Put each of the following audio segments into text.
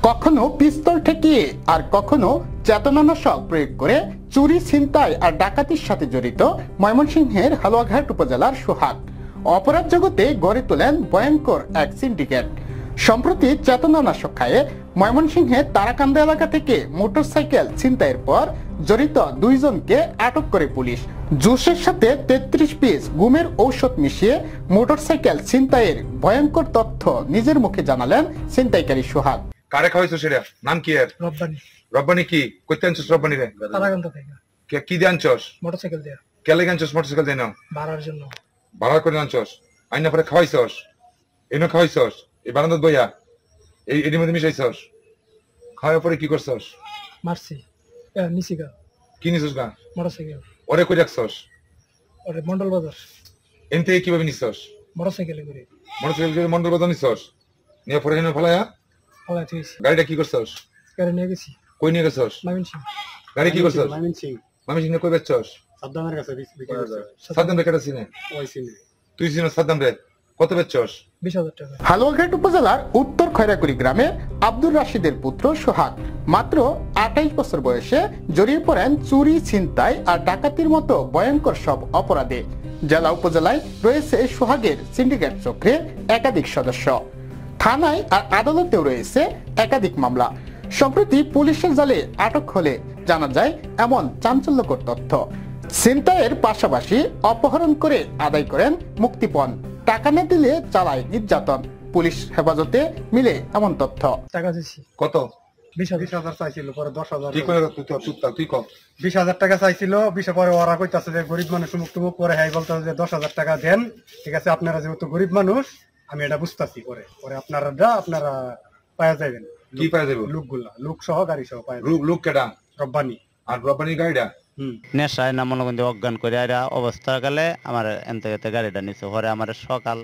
কখনো পিস্তল ঠেকিয়ে আর কখনো চেতনানাশক প্রয়োগ করে চুরি, ছিনতাই আর ডাকাতির সাথে জড়িত ময়মনসিংহের হালুয়াঘাট উপজেলার সোহাগ অপরাধ জগতে গড়ে তোলেন ভয়ঙ্কর এক সিন্ডিকেট। সম্প্রতি চেতনানাশক খায়ে ময়মনসিংহের তারাকান্দা এলাকা থেকে মোটরসাইকেল ছিনতাইয়ের পর জড়িত দুইজনকে আটক করে পুলিশ। জুসের সাথে ৩৩ পিস গুমের ঔষধ মিশিয়ে মোটরসাইকেল ছিনতাইয়ের ভয়ঙ্কর তথ্য নিজের মুখে জানালেন ছিনতাইকারী সোহাগ। কারে খাওয়াইছো সেটা? নাম কি এর? রব্বানি। রব্বানি কি কইতে আনছস? রব্বানি রে তারাকান্দা থেকে। কি দিয়ে আনছস? মোটরসাইকেল দিয়ে। কেলে আনছস মোটরসাইকেল দিয়ে? না ভাড়ার জন্য। ভাড়া করে আনছস? আইনা পরে খাওয়াইছস? এনে খাওয়াইছস? এই বারান্দাত বইয়া এর মধ্যে মিশাইছস? খাওয়ার পরে কি করছস? মারছি। নিছিগা। কি নিছস গা? মোটরসাইকেল। ওরে কই রাখছস? ওরে মন্ডল বাজার। এনতে কিভাবে নিছস? মোটরসাইকেলে করে। মোটরসাইকেল করে মন্ডল বাজার নিছস? নিয়ে পরে এনে ফলায়া ফলাই থইছি। গাড়িটা কি করছস? গাড়ি নিয়ে গেছি। কই নিয়ে গেছস? ময়মনসিংহ। গাড়ি কি করছস? ময়মনসিংহ কই বেচছস? সাদ্দামের কাছে বিক্রি করছে। সাদ্দাম রে কেটে চিনে? ওই চিনে। তুই চিনো সাদ্দাম রে? কত বেচছস? ২০,০০০ টাকা। হালুয়াঘাট উপজেলার উত্তর খয়রাকুড়ি গ্রামের আব্দুর রাশিদের পুত্র সোহাগ মাত্র ২৮ বছর বয়সে জড়িয়ে পড়েন চুরি, ছিনতাই আর ডাকাতির মতো ভয়ঙ্কর সব অপরাধে। জেলা উপজেলায় রয়েছে সোহাগের সিন্ডিকেট চক্রের একাধিক সদস্য। থানায় আর আদালতেও রয়েছে একাধিক মামলা। সম্প্রতি পুলিশের জালে আটক হলে জানা যায় এমন চাঞ্চল্যকর তথ্য। ছিনতাইয়ের পাশাপাশি অপহরণ করে আদায় করেন মুক্তিপণ, টাকা না দিলে চালায় নির্যাতন। পুলিশ হেফাজতে মিলে এমন তথ্য। টাকা দিছি। কত? ২০,০০০ চাইছিল, পরে 10,০০০। তুই কই তুই তুই কম ২০,০০০ টাকা চাইছিল। পরে ওরা কইতাছে যে গরিব মানুষ মুখ টুমুক করে, হ্যাঁ বলতেছে যে 10,০০০ টাকা দেন, ঠিক আছে আপনারা যেহেতু গরিব মানুষ আমি এটা বুঝতেছি। পরে আপনারা পাওয়া যাবেন। কি পাওয়া যাবে? লোক সহ গাড়ি সহ পাওয়া যাবে। লোক কেডা? রব্বানি। আর রব্বানি গাড়িটা নেশায় না মনে করেন অজ্ঞান করে অবস্থা কালে আমার এনতে গাড়িটা নিচ্ছে। পরে আমার সকাল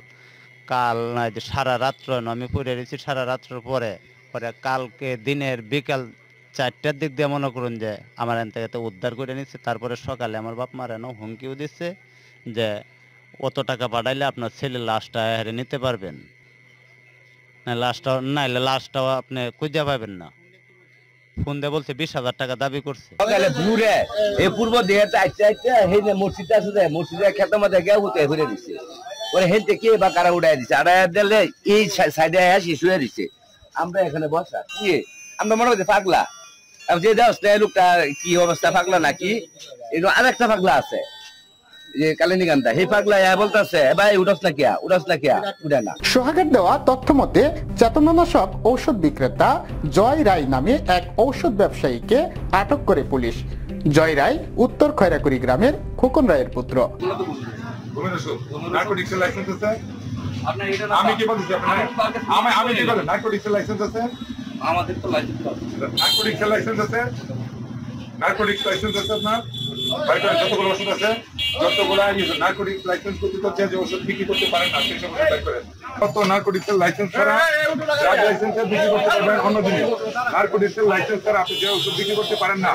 কাল না সারা রাত্র আমি পড়ে রয়েছি। সারা রাত্র পরে কালকে দিনের বিকাল ৪টার দিক দিয়ে মনে করুন যে আমার এনতে উদ্ধার করে নিচ্ছে। তারপরে সকালে আমার বাপ মার এনে হুমকিও দিচ্ছে যে অত টাকা পাঠাইলে আপনার ছেলের লাশটা হারে নিতে পারবেন না, লাশটাও নাইলে লাশটাও আপনি খুঁজে পাবেন না। ফোন দিয়ে বলছে ২০,০০০ টাকা দাবি করছে। সকালে ঘুরে এই পূর্ব দিকে মসজিদ আছে, মসজিদের খেতে মধ্যে গিয়ে উঠে ঘুরে দিচ্ছে। ওরে হেঁটে কে বা কারা উড়াই দিচ্ছে, আড়াই দিলে এই সাইডে আসি শুয়ে দিচ্ছে। আমরা এখানে বসা কি আমরা মনে করছি পাগলা। যে দেওয়া লোকটা কি অবস্থা, পাগলা নাকি? আর একটা পাগলা আছে যে কালিনীকান্তা, সেই পাগলা বলতেছে ভাই উঠাস না কিয়া, উঠে না। সোহাগের দেওয়া তথ্য মতে চেতনানাশক ঔষধ বিক্রেতা জয় রায় নামে এক ঔষধ ব্যবসায়ীকে আটক করে পুলিশ। জয় রায় উত্তর খয়রাকুড়ি গ্রামের খোকন রায়ের পুত্র। আমি কি বলছি আমি কি বলেন নার্কোটিক্স লাইসেন্স আছে? আমাদের তো লাইসেন্স নার্কোটিক্স লাইসেন্স আছে? নার্কোটিক্স লাইসেন্স আছে আপনার? বাইরে যতগুলো ওষুধ আছে যতগুলো নার্কোটিক্স লাইসেন্স করতে যে ওষুধ বিক্রি করতে পারেন না সেই সব ওষুধ করেন। কত নার্কোটিক্স লাইসেন্স ছাড়া ড্রাগ লাইসেন্স বিক্রি করতে পারবেন অন্য জিনিস। নার্কোটিক্স লাইসেন্স ছাড়া আপনি যে ওষুধ বিক্রি করতে পারেন না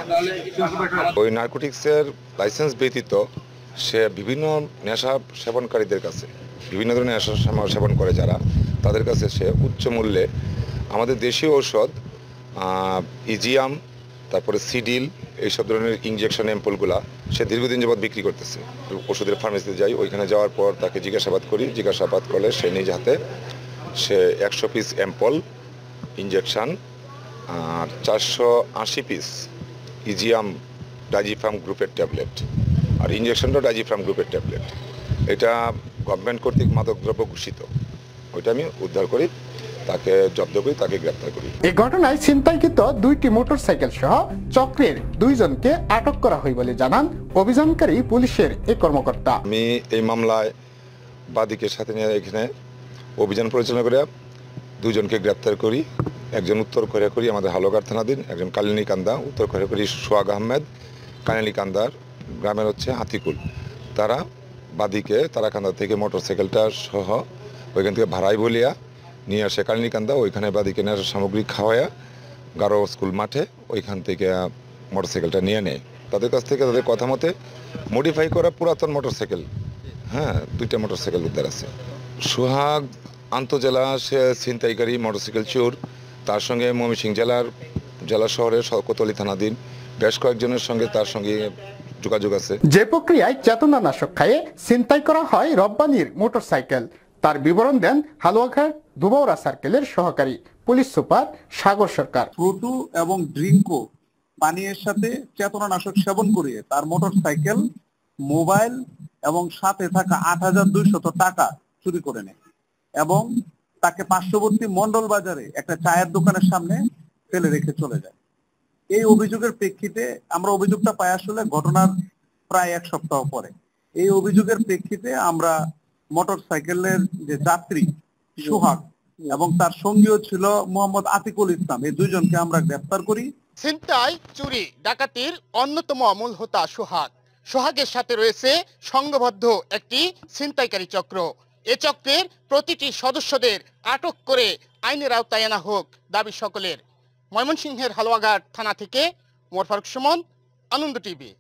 সেই ওষুধ করেন। ওই নার্কোটিক্সের লাইসেন্স ব্যতীত সে বিভিন্ন নেশা সেবনকারীদের কাছে, বিভিন্ন ধরনের নেশা সেবন করে যারা, তাদের কাছে সে উচ্চ মূল্যে আমাদের দেশীয় ঔষধ ইজিয়াম, তারপরে সিডিল, এইসব ধরনের ইঞ্জেকশন অ্যাম্পলগুলা সে দীর্ঘদিন যাবৎ বিক্রি করতেছে। ওষুধের ফার্মেসিতে যাই, ওইখানে যাওয়ার পর তাকে জিজ্ঞাসাবাদ করি। জিজ্ঞাসাবাদ করলে সে নিজ হাতে সে ১০০ পিস অ্যাম্পল ইঞ্জেকশন আর ৪৮০ পিস ইজিয়াম ডাইজিফার্ম গ্রুপের ট্যাবলেট, আর ইঞ্জেকশনটাও ডাইজিফার্ম গ্রুপের ট্যাবলেট, এটা গভর্নমেন্ট কর্তৃক মাদকদ্রব্য ঘোষিত। ওইটা আমি উদ্ধার করি, তাকে জব্দ করি, তাকে গ্রেপ্তার করি। এই ঘটনায় ছিনতাইকৃত ২টি মোটরসাইকেল সহ চক্রের ২ জনকে আটক করা হয় বলে জানান অভিযানকারী পুলিশের এই কর্মকর্তা। আমি এই মামলায় বাদীকে সাথে নিয়ে এখানে অভিযান পরিচালনা করে ২ জনকে গ্রেপ্তার করি। একজন উত্তর খয়রাকুড়ি আমাদের হালুয়াঘাট থানাধীন, একজন কালিনীকান্দা উত্তর খয়রাকুড়ি সোহাগ আহমেদ, কালিনীকান্দার গ্রামের হচ্ছে হাতিকুল। তারা বাদীকে তারাকান্দা থেকে মোটরসাইকেলটা সহ ওইখান থেকে ভাড়াই বলিয়া নিয়ে আসে কালিনীকান্দা। ওইখানে বাদীকে নেশা সামগ্রী খাওয়ায়া গারো স্কুল মাঠে ওইখান থেকে মোটরসাইকেলটা নিয়ে নেয়। তাদের কাছ থেকে তাদের কথা মতে মডিফাই করা পুরাতন মোটরসাইকেল, হ্যাঁ 2টা মোটরসাইকেল উদ্ধার আছে। সোহাগ আন্তজেলা সে ছিনতাইকারী, মোটরসাইকেল চোর, তার সঙ্গে ময়মনসিংহ জেলা শহরের কোতোয়ালি থানাধীন বেশ কয়েকজনের সঙ্গে তার সঙ্গে যোগাযোগ আছে। যে প্রক্রিয়ায় চেতনানাশক খাইয়ে ছিনতাই করা হয় রব্বানির মোটরসাইকেল তার বিবরণ দেন হালুয়াঘাট দুবাউরা সার্কেলের সহকারী পুলিশ সুপার সাগর সরকার। প্রোটু এবং ড্রিঙ্কো পানীয়ের সাথে চেতনানাশক সেবন করিয়ে তার মোটরসাইকেল, মোবাইল এবং সাথে থাকা ৮,২০০ টাকা চুরি করে নেয় এবং তাকে পার্শ্ববর্তী মন্ডল বাজারে একটা চায়ের দোকানের সামনে ফেলে রেখে চলে যায়। এই অভিযোগের প্রেক্ষিতে আমরা অভিযোগটা পাই আসলে ঘটনার প্রায় ১ সপ্তাহ পরে। এই অভিযোগের প্রেক্ষিতে আমরা মোটরসাইকেলের যে যাত্রী সোহাগ এবং তার সঙ্গীও ছিল মোহাম্মদ আতিকুল ইসলাম, এই দুইজনকে আমরা গ্রেফতার করি। ছিনতাই, চুরি, ডাকাতির অন্যতম মূল হোতা সোহাগের সাথে রয়েছে সংঘবদ্ধ একটি ছিনতাইকারী চক্র। এ চক্রের প্রতিটি সদস্যদের আটক করে আইনের আওতায় আনা হোক দাবি সকলের। ময়মনসিংহের হালুয়াঘাট থানা থেকে মোর ফারুক সুমন, আনন্দ টিভি।